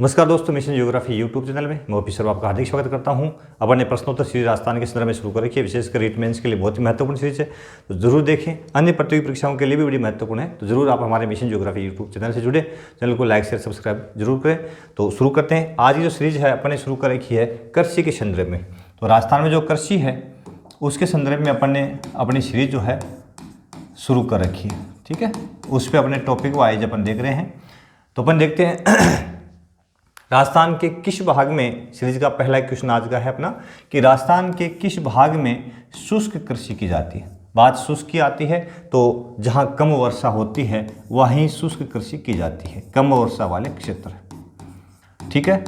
नमस्कार दोस्तों, mission geography YouTube channel में मैं ऑफिसर आपका हार्दिक स्वागत करता हूं। अब अपने प्रश्नोत्तर सीरीज राजस्थान के संदर्भ में शुरू कर रखी है। विशेषकर रीट मेंस के लिए बहुत ही महत्वपूर्ण सीरीज है, तो जरूर देखें। अन्य प्रतियोगी परीक्षाओं के लिए भी बड़ी महत्वपूर्ण है, तो जरूर आप हमारे मिशन ज्योग्राफी यूट्यूब चैनल से जुड़े। चैनल को लाइक शेयर सब्सक्राइब जरूर करें। तो शुरू करते हैं। आज की जो सीरीज है अपने शुरू कर रखी है कृषि के संदर्भ में। तो राजस्थान में जो कृषि है उसके संदर्भ में अपन ने अपनी सीरीज जो है शुरू कर रखी है, ठीक है। उस पर अपने टॉपिक वाइज अपन देख रहे हैं। तो अपन देखते हैं राजस्थान के किस भाग में, सीरीज का पहला क्वेश्चन आज का है अपना, कि राजस्थान के किस भाग में शुष्क कृषि की जाती है। बात शुष्क की आती है तो जहाँ कम वर्षा होती है वहीं शुष्क कृषि की जाती है, कम वर्षा वाले क्षेत्र, ठीक है।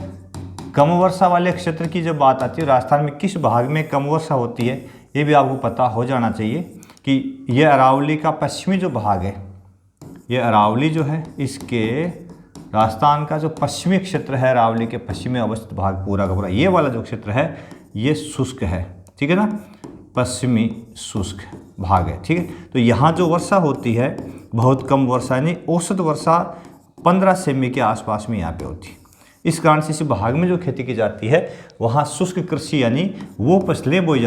कम वर्षा वाले क्षेत्र की जब बात आती है, राजस्थान में किस भाग में कम वर्षा होती है ये भी आपको पता हो जाना चाहिए कि ये अरावली का पश्चिमी जो भाग है, ये अरावली जो है इसके राजस्थान का जो पश्चिमी क्षेत्र है, अरावली के पश्चिमी अवस्थित भाग पूरा का पूरा ये वाला जो क्षेत्र है ये शुष्क है, ठीक है ना। पश्चिमी शुष्क भाग है, ठीक है। तो यहाँ जो वर्षा होती है बहुत कम वर्षा, यानी औसत वर्षा 15 सेमी के आसपास में यहाँ पे होती है। इस कारण से इस भाग में जो खेती की जाती है वहाँ शुष्क कृषि, यानी वो फसलें बोई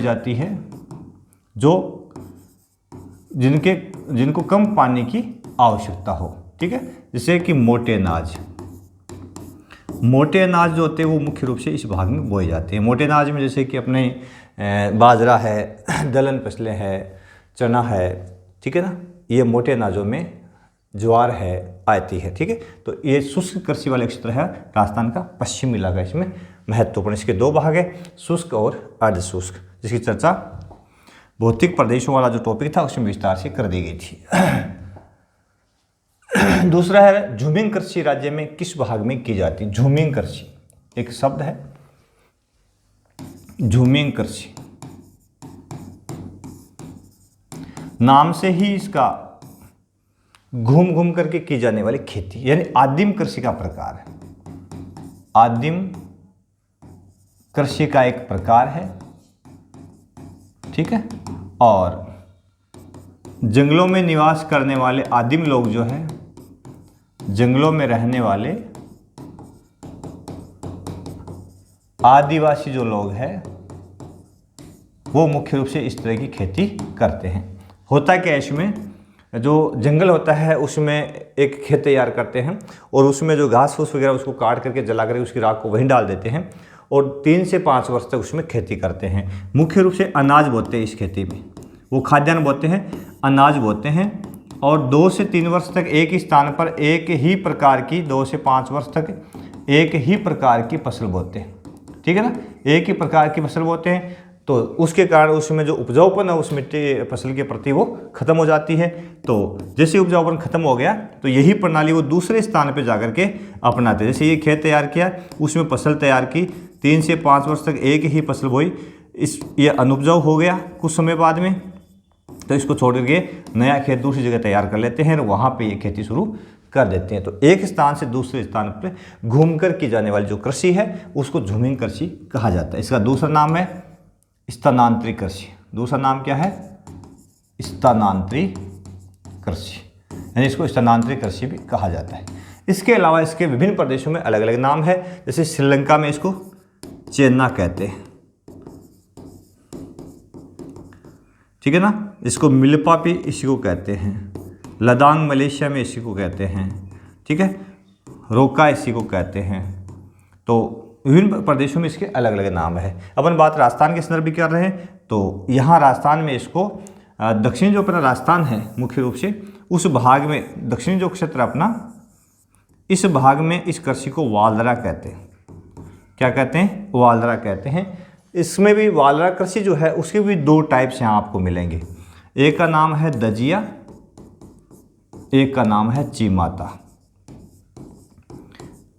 जाती है, जो जिनको कम पानी की आवश्यकता हो, ठीक है। जैसे कि मोटे अनाज जो होते हैं वो मुख्य रूप से इस भाग में बोए जाते हैं। मोटे अनाज में जैसे कि अपने बाजरा है, दलहन फसलें है, चना है, ठीक है ना। ये मोटे अनाजों में ज्वार है आती है, ठीक है। तो ये शुष्क कृषि वाले क्षेत्र है राजस्थान का पश्चिमी इलाका, इसमें महत्वपूर्ण। इसके दो भाग है, शुष्क और अर्धशुष्क, जिसकी चर्चा भौतिक प्रदेशों वाला जो टॉपिक था उसमें विस्तार से कर दी गई थी। दूसरा है झूमिंग कृषि राज्य में किस भाग में की जाती है। झूमिंग कृषि एक शब्द है, झूमिंग कृषि नाम से ही इसका घूम घूम करके की जाने वाली खेती, यानी आदिम कृषि का प्रकार है। आदिम कृषि का एक प्रकार है, ठीक है। और जंगलों में निवास करने वाले आदिम लोग जो है, जंगलों में रहने वाले आदिवासी जो लोग हैं वो मुख्य रूप से इस तरह की खेती करते हैं। होता क्या है, इसमें जो जंगल होता है उसमें एक खेत तैयार करते हैं और उसमें जो घास फूस वगैरह उसको काट करके जला करके उसकी राख को वहीं डाल देते हैं और 3 से 5 वर्ष तक उसमें खेती करते हैं। मुख्य रूप से अनाज बोते हैं इस खेती में, वो खाद्यान्न बोते हैं, अनाज बोते हैं। और 2 से 3 वर्ष तक एक ही स्थान पर एक ही प्रकार की, 2 से 5 वर्ष तक एक ही प्रकार की फसल बोते हैं, ठीक है ना। एक ही प्रकार की फसल बोते हैं तो उसके कारण उसमें जो उपजाऊपन है उस मिट्टी फसल के प्रति वो खत्म हो जाती है। तो जैसे उपजाऊपन खत्म हो गया तो यही प्रणाली वो दूसरे स्थान पर जाकर के अपनाते हैं। जैसे ये खेत तैयार किया, उसमें फसल तैयार की, 3 से 5 वर्ष तक एक ही फसल बोई, ये अनुपजाऊ हो गया कुछ समय बाद में, तो इसको छोड़ करके नया खेत दूसरी जगह तैयार कर लेते हैं और वहाँ पे ये खेती शुरू कर देते हैं। तो एक स्थान से दूसरे स्थान पर घूमकर की जाने वाली जो कृषि है उसको झूमिंग कृषि कहा जाता है। इसका दूसरा नाम है स्थानांतरित कृषि। दूसरा नाम क्या है? स्थानांतरित कृषि, यानी इसको स्थानांतरित कृषि भी कहा जाता है। इसके अलावा इसके विभिन्न प्रदेशों में अलग अलग नाम है। जैसे श्रीलंका में इसको चेन्ना कहते हैं, ठीक है ना। इसको मिल्पा भी इसी को कहते हैं। लदांग मलेशिया में इसी को कहते हैं, ठीक है। रोका इसी को कहते हैं। तो विभिन्न प्रदेशों में इसके अलग अलग नाम है। अपन बात राजस्थान के संदर्भ में कर रहे हैं, तो यहाँ राजस्थान में इसको दक्षिणी जो अपना राजस्थान है मुख्य रूप से उस भाग में, दक्षिणी जो क्षेत्र अपना, इस भाग में इस कृषि को वालरा कहते हैं। क्या कहते हैं? वालरा कहते हैं। इसमें भी वालरा कृषि जो है उसके भी 2 टाइप्स यहाँ आपको मिलेंगे। एक का नाम है दजिया, एक का नाम है चीमाता।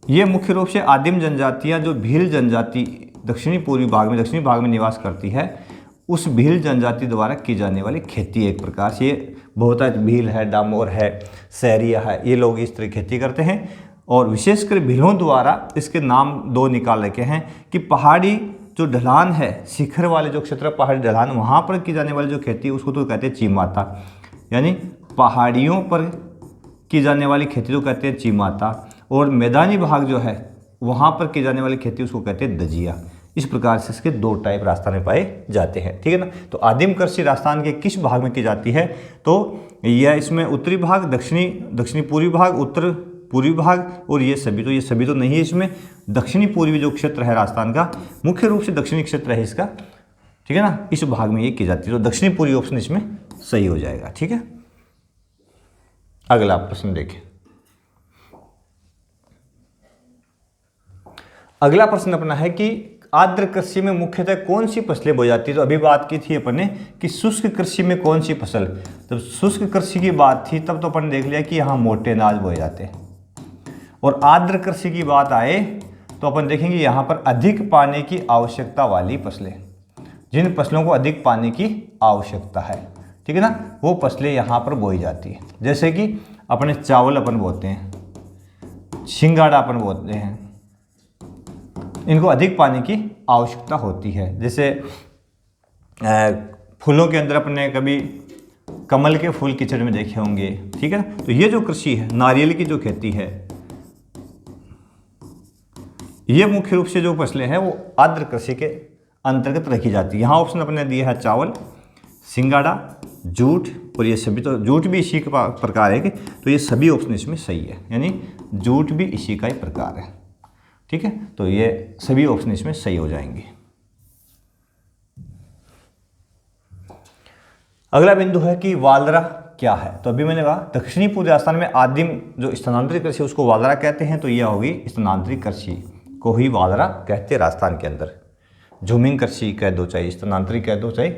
ये मुख्य रूप से आदिम जनजातियाँ जो भील जनजाति दक्षिणी भाग में निवास करती है, उस भील जनजाति द्वारा की जाने वाली खेती एक प्रकार से। ये बहुतायत भील है, डामोर है, सहरिया है, ये लोग इस तरह खेती करते हैं। और विशेषकर भीलों द्वारा इसके नाम 2 निकाल रखे हैं कि पहाड़ी जो ढलान है, शिखर वाले जो क्षेत्र पहाड़ी ढलान, वहाँ पर की जाने वाली जो खेती उसको तो कहते हैं चीमाता, यानी पहाड़ियों पर की जाने वाली खेती को कहते हैं चीमाता, और मैदानी भाग जो है वहाँ पर की जाने वाली खेती उसको कहते हैं दजिया। इस प्रकार से इसके दो टाइप राजस्थान में पाए जाते हैं, ठीक है ना। तो आदिम कृषि राजस्थान के किस भाग में की जाती है, तो यह इसमें उत्तरी भाग, दक्षिणी पूर्वी भाग, उत्तर पूर्वी भाग, और ये सभी तो नहीं है। इसमें दक्षिणी पूर्वी जो क्षेत्र है राजस्थान का, मुख्य रूप से दक्षिणी क्षेत्र है इसका, ठीक है ना, इस भाग में ये की जाती है। तो दक्षिणी पूर्वी ऑप्शन इसमें सही हो जाएगा, ठीक है। अगला प्रश्न देखें। अगला प्रश्न अपना है कि आर्द्र कृषि में मुख्यतः कौन सी फसलें बोई जाती है। तो अभी बात की थी अपन ने कि शुष्क कृषि में कौन सी फसल, जब शुष्क कृषि की बात थी तब तो अपन ने देख लिया कि यहाँ मोटे अनाज बोए जाते हैं, और आर्द्र कृषि की बात आए तो अपन देखेंगे यहाँ पर अधिक पानी की आवश्यकता वाली फसलें, जिन फसलों को अधिक पानी की आवश्यकता है, ठीक है ना, वो फसलें यहाँ पर बोई जाती है। जैसे कि अपने चावल अपन बोते हैं, सिंगाड़ा अपन बोते हैं, इनको अधिक पानी की आवश्यकता होती है। जैसे फूलों के अंदर अपने कभी कमल के फूल किचड़ में देखे होंगे, ठीक है ना। तो ये जो कृषि है, नारियल की जो खेती है, ये मुख्य रूप से जो फसलें हैं वो आर्द्र कृषि के अंतर्गत रखी जाती है। यहाँ ऑप्शन अपने दिया है चावल, सिंगाड़ा, जूट, और ये सभी, तो जूट भी इसी का प्रकार है कि, तो ये सभी ऑप्शन इसमें सही है, यानी जूट भी इसी का ही प्रकार है, ठीक है। तो ये सभी ऑप्शन इसमें सही हो जाएंगे। अगला बिंदु है कि वालरा क्या है। तो अभी मैंने कहा दक्षिणी पूर्वी राजस्थान में आदिम जो स्थानांतरित कृषि उसको वालरा कहते हैं, तो यह होगी स्थानांतरित कृषि को ही वालरा कहते हैं राजस्थान के अंदर। झूमिंग कृषि कह दो, चाहे स्थानांतरित कह दो, चाहे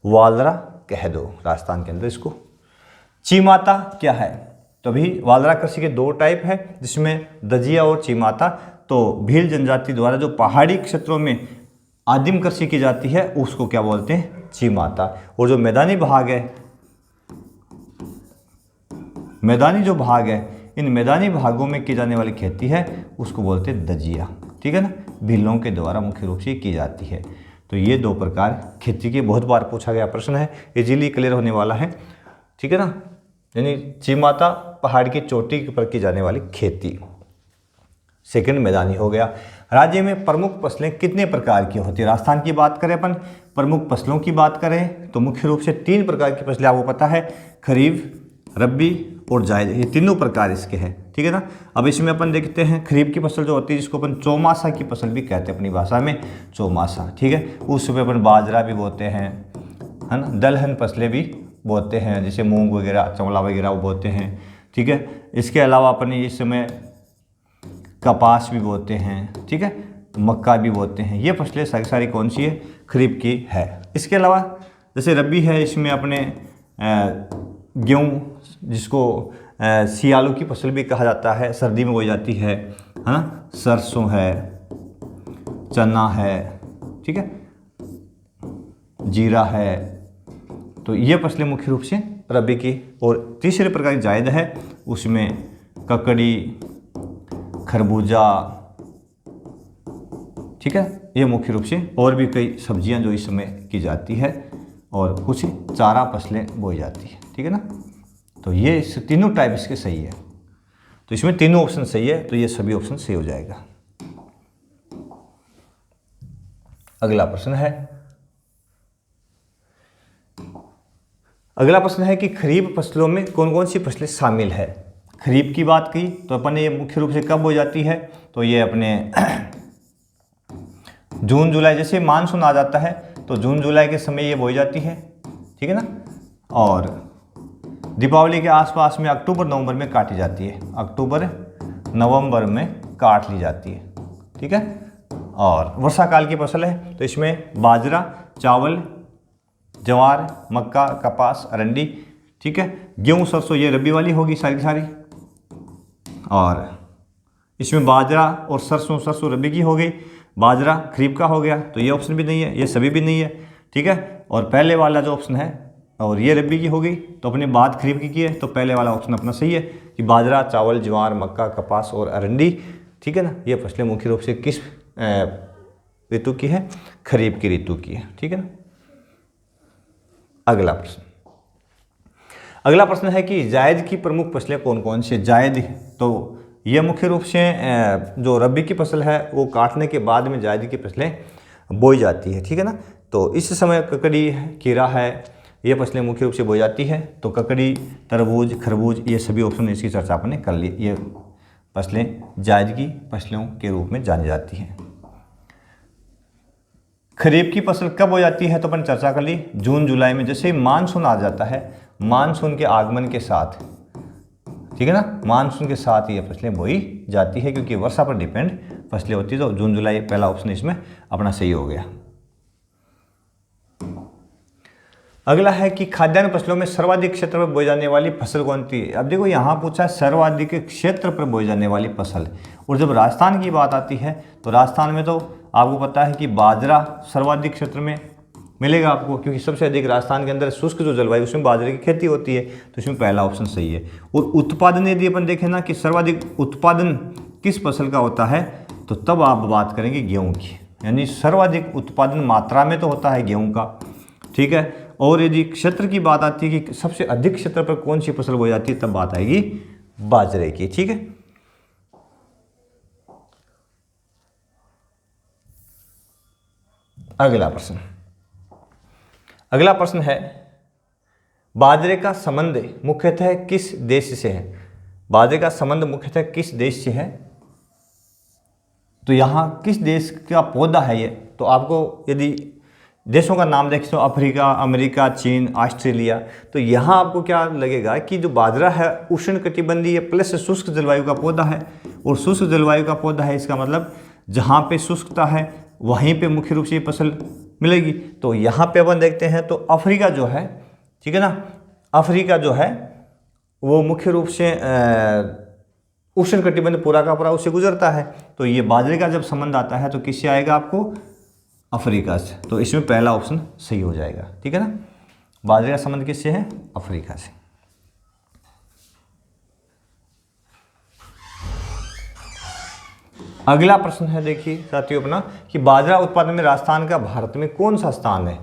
वालरा कह दो, राजस्थान के अंदर इसको। चीमाता क्या है, तो अभी वालरा कृषि के दो टाइप है, जिसमें दजिया और चीमाता। तो भील जनजाति द्वारा जो पहाड़ी क्षेत्रों में आदिम कृषि की जाती है उसको क्या बोलते हैं, चीमाता। और जो मैदानी भाग है, मैदानी जो भाग है, इन मैदानी भागों में की जाने वाली खेती है उसको बोलते हैं दजिया, ठीक है ना, भीलों के द्वारा मुख्य रूप से की जाती है। तो ये दो प्रकार खेती के बहुत बार पूछा गया प्रश्न है, इजीली क्लियर होने वाला है, ठीक है ना। यानी चीमाता पहाड़ की चोटी पर की जाने वाली खेती। सेकंड मैदानी हो गया। राज्य में प्रमुख फसलें कितने प्रकार की होती है। राजस्थान की बात करें अपन, प्रमुख फसलों की बात करें तो मुख्य रूप से 3 प्रकार की फसलें आपको पता है, खरीफ, रबी और जायद, ये तीनों प्रकार इसके हैं, ठीक है ना। अब इसमें अपन देखते हैं खरीफ की फसल जो होती है, जिसको अपन चौमासा की फसल भी कहते हैं अपनी भाषा में, चौमासा, ठीक है। उसमें अपन बाजरा भी बोते हैं, है ना, दलहन फसलें भी बोते हैं, जैसे मूंग वगैरह, चवला वगैरह वो बोते हैं, ठीक है। इसके अलावा अपन इस समय कपास भी बोते हैं, ठीक है, मक्का भी बोते हैं। ये फसलें सारी कौन सी है, खरीफ की है। इसके अलावा जैसे रबी है, इसमें अपने गेहूँ, जिसको सियालों की फसल भी कहा जाता है, सर्दी में बोई जाती है ना, सरसों है, चना है, ठीक है, जीरा है। तो ये फसलें मुख्य रूप से रबी की। और तीसरे प्रकार की जायद है, उसमें ककड़ी, खरबूजा, ठीक है, ये मुख्य रूप से, और भी कई सब्जियां जो इस समय की जाती है, और कुछ चारा फसलें बोई जाती है, ठीक है ना। तो ये तीनों टाइप इसके सही है, तो इसमें तीनों ऑप्शन सही है, तो ये सभी ऑप्शन सही हो जाएगा। अगला प्रश्न है, अगला प्रश्न है कि खरीफ फसलों में कौन कौन सी फसलें शामिल है। खरीफ की बात की तो अपन ने ये मुख्य रूप से कब हो जाती है, तो ये अपने जून जुलाई, जैसे मानसून आ जाता है तो जून जुलाई के समय ये बोई जाती है, ठीक है ना। और दीपावली के आसपास में अक्टूबर नवंबर में काटी जाती है, अक्टूबर नवंबर में काट ली जाती है, ठीक है। और वर्षा काल की फसल है, तो इसमें बाजरा, चावल, ज्वार, मक्का, कपास, अरंडी, ठीक है। गेहूँ, सरसों ये रबी वाली होगी सारी की सारी। और इसमें बाजरा और सरसों रबी की हो गई, बाजरा खरीफ का हो गया, तो ये ऑप्शन भी नहीं है, ये सभी भी नहीं है, ठीक है। और पहले वाला जो ऑप्शन है, और ये रबी की हो गई, तो अपने बात खरीफ की है, तो पहले वाला ऑप्शन अपना सही है कि बाजरा, चावल, ज्वार, मक्का, कपास और अरंडी, ठीक है ना। ये फसलें मुख्य रूप से किस ऋतु की है, खरीफ की ऋतु की है, ठीक है ना। अगला प्रश्न, अगला प्रश्न है कि जायद की प्रमुख फसलें कौन कौन सी? जायद तो ये मुख्य रूप से जो रबी की फसल है वो काटने के बाद में जायद की फसलें बोई जाती है, ठीक है ना। तो इस समय ककड़ी है, खीरा है, ये फसलें मुख्य रूप से बोई जाती है। तो ककड़ी, तरबूज, खरबूज, ये सभी ऑप्शन इसकी चर्चा आपने कर ली। ये फसलें जायद की फसलों के रूप में जानी जाती हैं। खरीफ की फसल कब हो जाती है? तो अपन चर्चा कर ली जून जुलाई में, जैसे ही मानसून आ जाता है, मानसून के आगमन के साथ, ठीक है ना, मानसून के साथ ये फसलें बोई जाती है, क्योंकि वर्षा पर डिपेंड फसलें होती है। तो जून जुलाई पहला ऑप्शन इसमें अपना सही हो गया। अगला है कि खाद्यान्न फसलों में सर्वाधिक क्षेत्र पर बोई जाने वाली फसल कौन सी है? अब देखो यहाँ पूछा है सर्वाधिक क्षेत्र पर बोई जाने वाली फसल, और जब राजस्थान की बात आती है तो राजस्थान में तो आपको पता है कि बाजरा सर्वाधिक क्षेत्र में मिलेगा आपको, क्योंकि सबसे अधिक राजस्थान के अंदर शुष्क जो जलवायु उसमें बाजरे की खेती होती है। तो इसमें पहला ऑप्शन सही है। और उत्पादन यदि अपन देखें ना कि सर्वाधिक उत्पादन किस फसल का होता है, तो तब आप बात करेंगे गेहूँ की, यानी सर्वाधिक उत्पादन मात्रा में तो होता है गेहूँ का, ठीक है। और यदि क्षेत्र की बात आती है कि सबसे अधिक क्षेत्र पर कौन सी फसल बोई जाती है, तब बात आएगी बाजरे की, ठीक है। अगला प्रश्न है बाजरे का संबंध मुख्यतः किस देश से है? बाजरे का संबंध मुख्यतः किस देश से है? तो यहाँ किस देश का पौधा है ये, तो आपको यदि देशों का नाम देखें तो अफ्रीका, अमेरिका, चीन, ऑस्ट्रेलिया, तो यहाँ आपको क्या लगेगा कि जो बाजरा है उष्णकटिबंधीय प्लस शुष्क जलवायु का पौधा है। और शुष्क जलवायु का पौधा है, इसका मतलब जहाँ पे शुष्कता है वहीं पे मुख्य रूप से ये फसल मिलेगी। तो यहाँ पे अपन देखते हैं तो अफ्रीका जो है, ठीक है ना, अफ्रीका जो है वो मुख्य रूप से उष्णकटिबंध पूरा का पूरा उससे गुजरता है। तो ये बाजरे का जब संबंध आता है तो किससे आएगा आपको? अफ्रीका से। तो इसमें पहला ऑप्शन सही हो जाएगा, ठीक है ना। बाजरे का संबंध किससे है? अफ्रीका से। अगला प्रश्न है देखिए साथियों अपना कि बाजरा उत्पादन में राजस्थान का भारत में कौन सा स्थान है?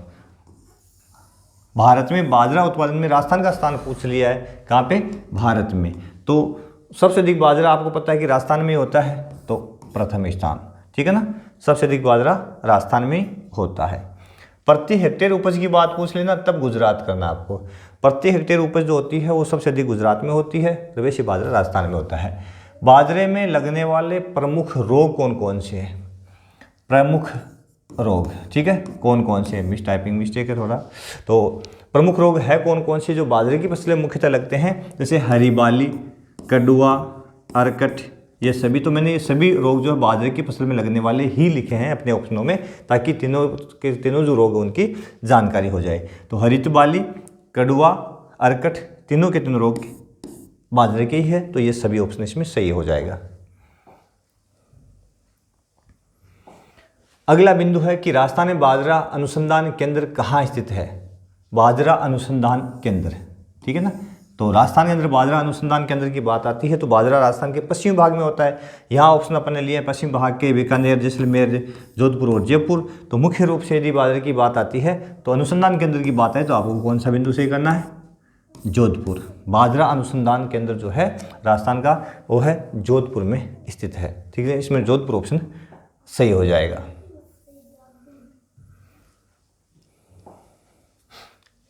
भारत में बाजरा उत्पादन में राजस्थान का स्थान पूछ लिया है, कहाँ पे? भारत में। तो सबसे अधिक बाजरा आपको पता है कि राजस्थान में ही होता है, तो प्रथम स्थान, ठीक है ना, सबसे अधिक बाजरा राजस्थान में होता है। प्रति हेक्टेयर उपज की बात पूछ लेना तब गुजरात करना आपको। प्रति हेक्टेयर उपज जो होती है वो सबसे अधिक गुजरात में होती है, तो वैसे बाजरा राजस्थान में होता है। बाजरे में लगने वाले प्रमुख रोग कौन कौन से हैं? प्रमुख रोग, ठीक है, कौन कौन से? मिस टाइपिंग मिस्टेक है थोड़ा। तो प्रमुख रोग है कौन कौन से जो बाजरे की फसलें मुख्यतः लगते हैं? जैसे हरी बाली, कड़ुआ, अरकट, ये सभी। तो मैंने ये सभी रोग जो है बाजरे की फसल में लगने वाले ही लिखे हैं अपने ऑप्शनों में, ताकि तीनों जो रोग है उनकी जानकारी हो जाए। तो हरित बाली, कड़ुआ, अरकट, तीनों के तीनों रोग बाजरे के ही है, तो ये सभी ऑप्शन इसमें सही हो जाएगा। अगला बिंदु है कि राजस्थान में बाजरा अनुसंधान केंद्र कहाँ स्थित है? बाजरा अनुसंधान केंद्र, ठीक है ना। तो राजस्थान के अंदर बाजरा अनुसंधान केंद्र की बात आती है तो बाजरा राजस्थान के पश्चिमी भाग में होता है। यहाँ ऑप्शन अपन ने लिए पश्चिम भाग के बीकानेर, जैसलमेर, जोधपुर और जयपुर। तो मुख्य रूप से यदि बाजरे की बात आती है तो अनुसंधान केंद्र की बात है तो आपको कौन सा बिंदु सही करना है? जोधपुर। बाजरा अनुसंधान केंद्र जो है राजस्थान का वो है जोधपुर में स्थित है, ठीक है। इसमें जोधपुर ऑप्शन सही हो जाएगा।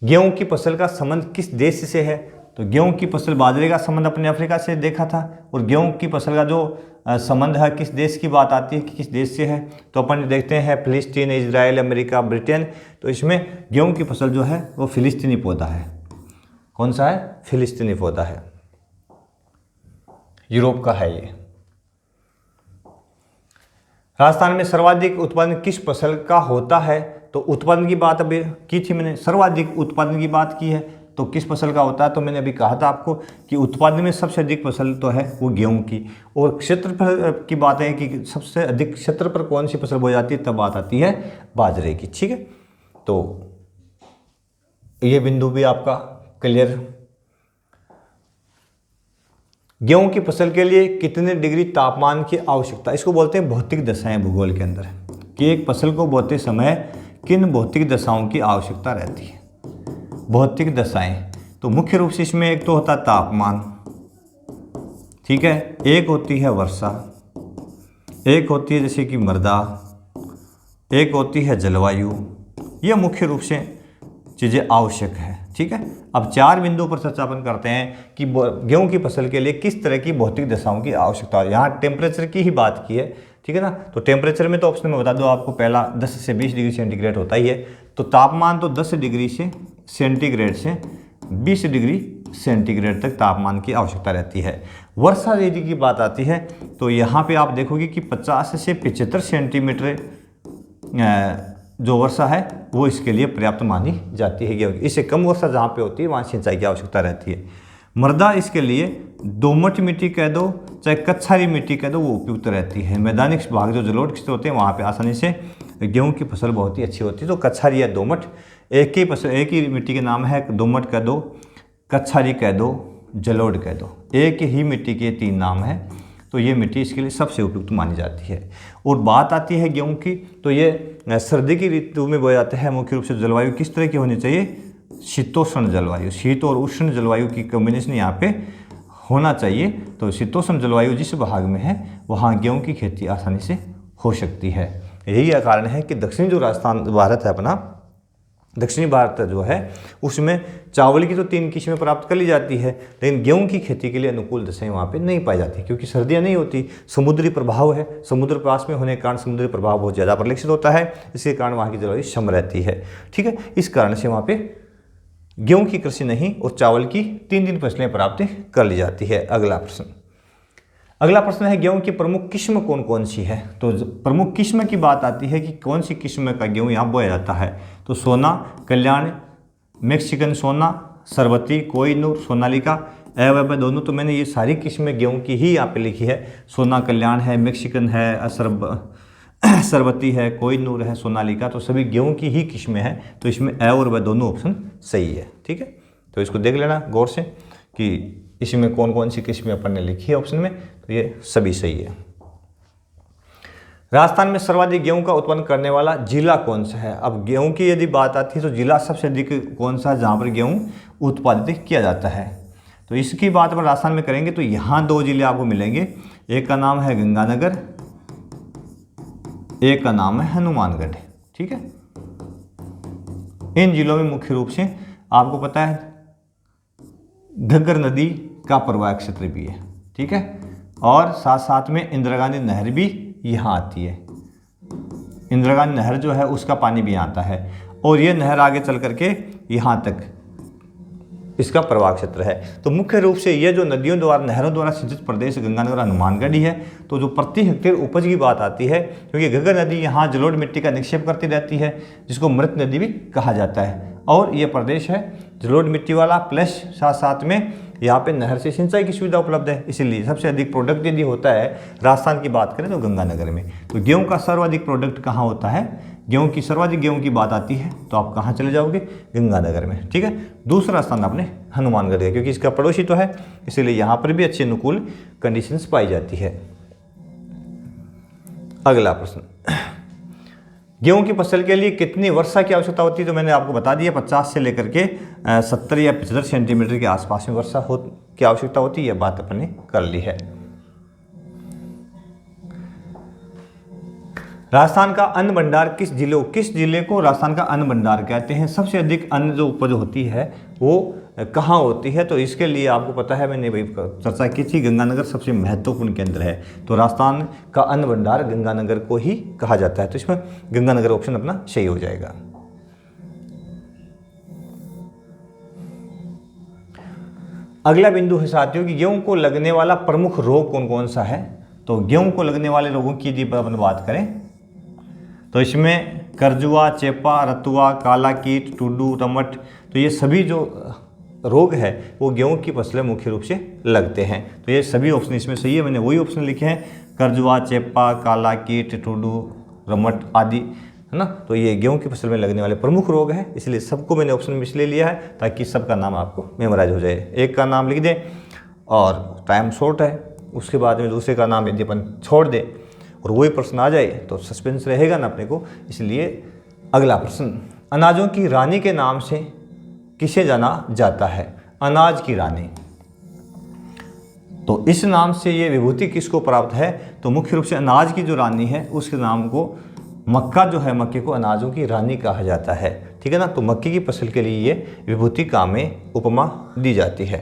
गेहूं की फसल का संबंध किस देश से है? तो गेहूं की फसल, बाजरे का संबंध अपने अफ्रीका से देखा था, और गेहूं की फसल का जो संबंध है किस देश की बात आती है कि किस देश से है, तो अपन देखते हैं फिलिस्तीन, इजराइल, अमेरिका, ब्रिटेन। तो इसमें गेहूं की फसल जो है वो फिलिस्तीनी पौधा है। कौन सा है? फिलिस्तीनी पौधा है, यूरोप का है ये। राजस्थान में सर्वाधिक उत्पादन किस फसल का होता है? तो उत्पादन की बात अभी की थी मैंने, सर्वाधिक उत्पादन की बात की है तो किस फसल का होता है? तो मैंने अभी कहा था आपको कि उत्पादन में सबसे अधिक फसल तो है वो गेहूं की। और क्षेत्रफल की बात है कि सबसे अधिक क्षेत्र पर कौन सी फसल बोई जाती है, तब बात आती है बाजरे की, ठीक है। तो ये बिंदु भी आपका क्लियर। गेहूं की फसल के लिए कितने डिग्री तापमान की आवश्यकता? इसको बोलते हैं भौतिक दशाएं भूगोल के अंदर, कि एक फसल को बोते समय किन भौतिक दशाओं की आवश्यकता रहती है। भौतिक दशाएं, तो मुख्य रूप से इसमें एक तो होता है तापमान, ठीक है, एक होती है वर्षा, एक होती है जैसे कि मृदा, एक होती है जलवायु। यह मुख्य रूप से चीज़ें आवश्यक है, ठीक है। अब 4 बिंदुओं पर चर्चा अपन करते हैं कि गेहूं की फसल के लिए किस तरह की भौतिक दशाओं की आवश्यकता है। यहाँ टेम्परेचर की ही बात की है, ठीक है ना। तो टेम्परेचर में तो ऑप्शन में बता दो आपको, पहला 10 से 20 डिग्री सेंटीग्रेड होता ही है। तो तापमान तो 10 डिग्री से सेंटीग्रेड से 20 डिग्री सेंटीग्रेड तक तापमान की आवश्यकता रहती है। वर्षा यदि की बात आती है तो यहाँ पे आप देखोगे कि 50 से 75 सेंटीमीटर जो वर्षा है वो इसके लिए पर्याप्त मानी जाती है गेहूं की। इससे कम वर्षा जहाँ पे होती है वहाँ सिंचाई की आवश्यकता रहती है। मृदा इसके लिए दोमट मिट्टी कह दो चाहे कच्छारी मिट्टी कह दो, वो उपयुक्त रहती है। मैदानी भाग जो जलोढ़ क्षेत्र होते हैं वहाँ पे आसानी से गेहूं की फसल बहुत ही अच्छी होती है। तो कच्छारी या दोमट एक ही मिट्टी के नाम है, दोमट कह दो, कच्छारी कह दो, जलोढ़ कह दो, एक ही मिट्टी के 3 नाम हैं। तो ये मिट्टी इसके लिए सबसे उपयुक्त मानी जाती है। और बात आती है गेहूं की, तो ये सर्दी की ऋतु में बोया जाता है। मुख्य रूप से जलवायु किस तरह की होनी चाहिए, शीतोष्ण जलवायु, शीत और उष्ण जलवायु की कॉम्बिनेशन यहाँ पे होना चाहिए। तो शीतोष्ण जलवायु जिस भाग में है वहाँ गेहूं की खेती आसानी से हो सकती है। यही कारण है कि दक्षिणी जो राजस्थान भारत है अपना, दक्षिणी भारत जो है उसमें चावल की तो 3 किस्में प्राप्त कर ली जाती है, लेकिन गेहूं की खेती के लिए अनुकूल दशाएं वहाँ पे नहीं पाई जाती, क्योंकि सर्दियाँ नहीं होती, समुद्री प्रभाव है, समुद्र पास में होने के कारण समुद्री प्रभाव बहुत ज़्यादा परिलक्षित होता है। इसके कारण वहाँ की जलवायु सम रहती है, ठीक है। इस कारण से वहाँ पे गेहूं की कृषि नहीं और चावल की 3 फसलें प्राप्त कर ली जाती है। अगला प्रश्न है गेहूं की प्रमुख किस्म कौन कौन सी है। तो प्रमुख किस्म की बात आती है कि कौन सी किस्म का गेहूं यहाँ बोया जाता है। तो सोना, कल्याण, मैक्सिकन सोना, सरबती, कोहिनूर, सोनालिका, एवं दोनों। तो मैंने ये सारी किस्में गेहूं की ही यहाँ पे लिखी है। सोना कल्याण है, मैक्सिकन है, सरबती है, कोहिनूर है, सोनालिका, तो सभी गेहूं की ही किस्में हैं। तो इसमें ए और वह दोनों ऑप्शन सही है, ठीक है। तो इसको देख लेना गौर से कि इसमें कौन कौन सी किस्में अपन ने लिखी है ऑप्शन में, तो ये सभी सही है। राजस्थान में सर्वाधिक गेहूं का उत्पन्न करने वाला जिला कौन सा है। अब गेहूं की यदि बात आती है तो जिला सबसे अधिक कौन सा है जहाँ पर गेहूं उत्पादित किया जाता है। तो इसकी बात अपन राजस्थान में करेंगे तो यहाँ 2 जिले आपको मिलेंगे, एक का नाम है गंगानगर, एक का नाम है हनुमानगढ़, ठीक है। इन जिलों में मुख्य रूप से आपको पता है घग्गर नदी का प्रवाह क्षेत्र भी है, ठीक है, और साथ साथ में इंदिरा गांधी नहर भी यहाँ आती है। इंदिरा गांधी नहर जो है उसका पानी भी आता है और ये नहर आगे चल करके यहाँ तक इसका प्रवाह क्षेत्र है। तो मुख्य रूप से ये जो नदियों द्वारा, नहरों द्वारा सिंचित प्रदेश गंगानगर हनुमानगढ़ ही है। तो जो प्रति हेक्टेयर उपज की बात आती है, क्योंकि घग्गर नदी यहाँ जलोढ़ मिट्टी का निक्षेप करती रहती है, जिसको मृत नदी भी कहा जाता है, और ये प्रदेश है जलोढ़ मिट्टी वाला, प्लस साथ साथ में यहाँ पे नहर से सिंचाई की सुविधा उपलब्ध है। इसीलिए सबसे अधिक प्रोडक्ट यदि होता है राजस्थान की बात करें तो गंगानगर में। तो गेहूं का सर्वाधिक प्रोडक्ट कहाँ होता है, सर्वाधिक गेहूं की बात आती है तो आप कहाँ चले जाओगे, गंगानगर में, ठीक है। दूसरा स्थान आपने हनुमानगढ़ है, क्योंकि इसका पड़ोसी तो है, इसीलिए यहाँ पर भी अच्छी अनुकूल कंडीशंस पाई जाती है। अगला प्रश्न, गेहूं की फसल के लिए कितनी वर्षा की आवश्यकता होती है। तो मैंने आपको बता दिया 50 से लेकर के 70 या 75 सेंटीमीटर के आसपास में वर्षा की आवश्यकता होती है, यह बात अपन ने कर ली है। राजस्थान का अन्न भंडार किस जिले को राजस्थान का अन्न भंडार कहते हैं। सबसे अधिक अन्न जो उपज होती है वो कहाँ होती है। तो इसके लिए आपको पता है, मैंने भाई चर्चा की थी, गंगानगर सबसे महत्वपूर्ण केंद्र है। तो राजस्थान का अन्न भंडार गंगानगर को ही कहा जाता है। तो इसमें गंगानगर ऑप्शन अपना सही हो जाएगा। अगला बिंदु है साथियों कि गेहूं को लगने वाला प्रमुख रोग कौन कौन सा है। तो गेहूं को लगने वाले रोगों की यदि अपन बात करें तो इसमें करजुआ, चेपा, रतुआ, काला कीट, टुड्डू, रमट, तो ये सभी जो रोग है वो गेहूं की फसलें मुख्य रूप से लगते हैं। तो ये सभी ऑप्शन इसमें सही है, मैंने वही ऑप्शन लिखे हैं, करजुआ, चेपा, काला कीट, टुड्डू, रमट आदि, है ना। तो ये गेहूं की फसल में लगने वाले प्रमुख रोग हैं, इसलिए सबको मैंने ऑप्शन में इसलिए लिया है ताकि सबका नाम आपको मेमोराइज हो जाए। एक का नाम लिख दें और टाइम शॉर्ट है, उसके बाद में दूसरे का नाम यदि अपन छोड़ दें और वही प्रश्न आ जाए तो सस्पेंस रहेगा ना अपने को। इसलिए अगला प्रश्न, अनाजों की रानी के नाम से किसे जाना जाता है। अनाज की रानी। तो इस नाम से ये विभूति किसको प्राप्त है? तो मुख्य रूप से अनाज की जो रानी है उसके नाम को मक्का जो है, मक्के को अनाजों की रानी कहा जाता है। ठीक है ना। तो मक्के की फसल के लिए ये विभूति कामे उपमा दी जाती है।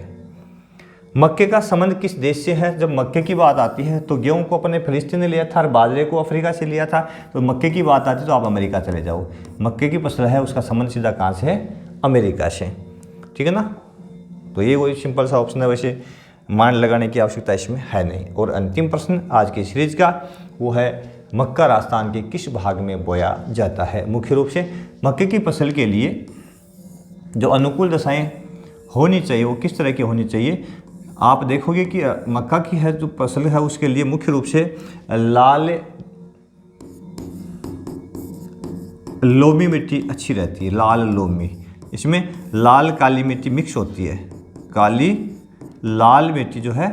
मक्के का संबंध किस देश से है? जब मक्के की बात आती है तो गेहूं को अपने फिलिस्तीन ने लिया था और बाजरे को अफ्रीका से लिया था। तो मक्के की बात आती है तो आप अमेरिका चले जाओ। मक्के की फसल है उसका संबंध सीधा कहाँ से है? अमेरिका से। ठीक है ना। तो ये कोई सिंपल सा ऑप्शन है, वैसे माइंड लगाने की आवश्यकता इसमें है नहीं। और अंतिम प्रश्न आज की सीरीज का वो है मक्का राजस्थान के किस भाग में बोया जाता है? मुख्य रूप से मक्के की फसल के लिए जो अनुकूल दशाएं होनी चाहिए वो किस तरह की होनी चाहिए? आप देखोगे कि मक्का की है जो फसल है उसके लिए मुख्य रूप से लाल लोमी मिट्टी अच्छी रहती है। लाल लोमी, इसमें लाल काली मिट्टी मिक्स होती है। काली लाल मिट्टी जो है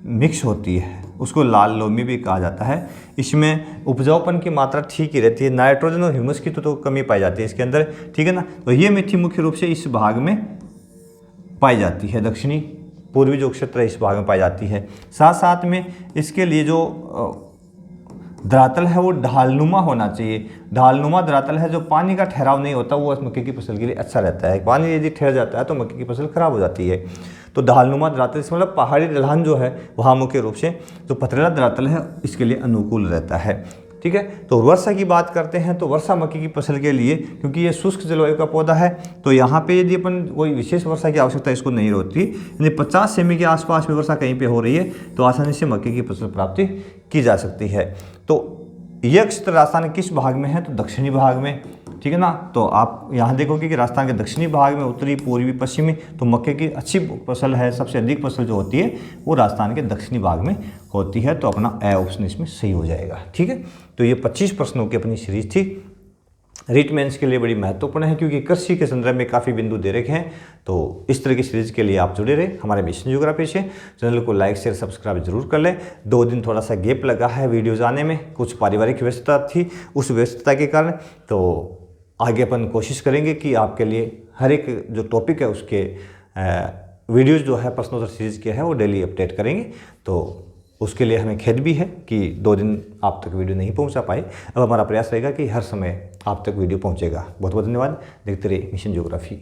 मिक्स होती है, उसको लाल लोमी भी कहा जाता है। इसमें उपजाऊपन की मात्रा ठीक ही रहती है। नाइट्रोजन और ह्यूमस की तो कमी पाई जाती है इसके अंदर। ठीक है ना। तो ये मिट्टी मुख्य रूप से इस भाग में पाई जाती है, दक्षिणी पूर्वी जो क्षेत्र है इस भाग में पाई जाती है। साथ साथ में इसके लिए जो धरातल है वो ढालनुमा होना चाहिए। ढालनुमा धरातल है, जो पानी का ठहराव नहीं होता, वो मक्के की फसल के लिए अच्छा रहता है। पानी यदि ठहर जाता है तो मक्के की फसल खराब हो जाती है। तो ढालनुमा धरातल से मतलब पहाड़ी ढलान जो है वहाँ मुख्य रूप से जो पथरीला धरातल है इसके लिए अनुकूल रहता है। ठीक है। तो वर्षा की बात करते हैं तो वर्षा मक्के की फसल के लिए, क्योंकि ये शुष्क जलवायु का पौधा है, तो यहाँ पे यदि अपन कोई विशेष वर्षा की आवश्यकता इसको नहीं होती, यदि 50 सेमी के आसपास में वर्षा कहीं पे हो रही है तो आसानी से मक्के की फसल प्राप्ति की जा सकती है। तो यह क्षेत्र राजस्थान के किस भाग में है? तो दक्षिणी भाग में। ठीक है ना। तो आप यहाँ देखोगे कि राजस्थान के दक्षिणी भाग में, उत्तरी पूर्वी पश्चिमी, तो मक्के की अच्छी फसल है, सबसे अधिक फसल जो होती है वो राजस्थान के दक्षिणी भाग में होती है। तो अपना ए ऑप्शन इसमें सही हो जाएगा। ठीक है। तो ये 25 प्रश्नों की अपनी सीरीज थी। रिट मेंस के लिए बड़ी महत्वपूर्ण है क्योंकि कृषि के संदर्भ में काफ़ी बिंदु दे रखे हैं। तो इस तरह की सीरीज के लिए आप जुड़े रहे हमारे मिशन ज्योग्राफी से। चैनल को लाइक शेयर सब्सक्राइब जरूर कर लें। 2 दिन थोड़ा सा गैप लगा है वीडियोज़ आने में, कुछ पारिवारिक व्यस्तता थी, उस व्यस्तता के कारण। तो आगे अपन कोशिश करेंगे कि आपके लिए हर एक जो टॉपिक है उसके वीडियोज़ जो है प्रश्नोत्तर सीरीज़ के है वो डेली अपडेट करेंगे। तो उसके लिए हमें खेद भी है कि 2 दिन आप तक वीडियो नहीं पहुंचा पाए। अब हमारा प्रयास रहेगा कि हर समय आप तक वीडियो पहुंचेगा। बहुत बहुत धन्यवाद। देखते रहिए मिशन ज्योग्राफी।